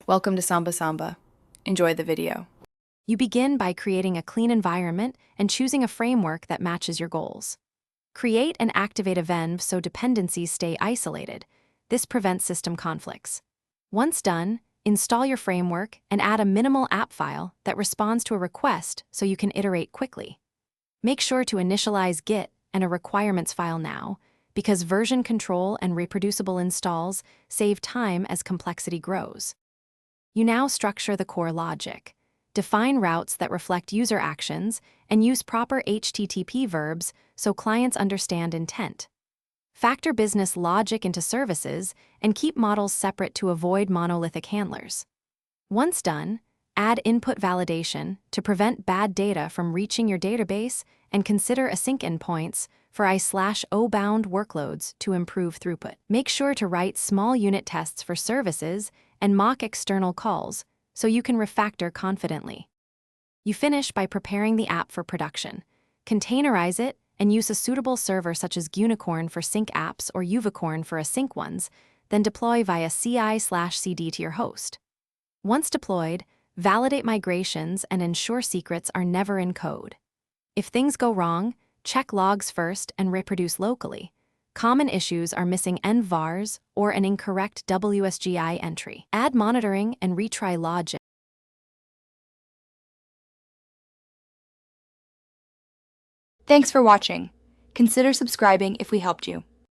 Welcome to Samba Samba. Enjoy the video. You begin by creating a clean environment and choosing a framework that matches your goals. Create and activate a venv so dependencies stay isolated. This prevents system conflicts. Once done, install your framework and add a minimal app file that responds to a request so you can iterate quickly. Make sure to initialize Git and a requirements file now, because version control and reproducible installs save time as complexity grows. You now structure the core logic. Define routes that reflect user actions and use proper HTTP verbs so clients understand intent. Factor business logic into services and keep models separate to avoid monolithic handlers. Once done, add input validation to prevent bad data from reaching your database and consider async endpoints for I/O bound workloads to improve throughput. Make sure to write small unit tests for services and mock external calls so you can refactor confidently. You finish by preparing the app for production. Containerize it and use a suitable server such as Gunicorn for sync apps or Uvicorn for async ones, then deploy via CI/CD to your host. Once deployed, validate migrations and ensure secrets are never in code. If things go wrong, check logs first and reproduce locally. Common issues are missing envvars or an incorrect WSGI entry. Add monitoring and retry logic. Thanks for watching. Consider subscribing if we helped you.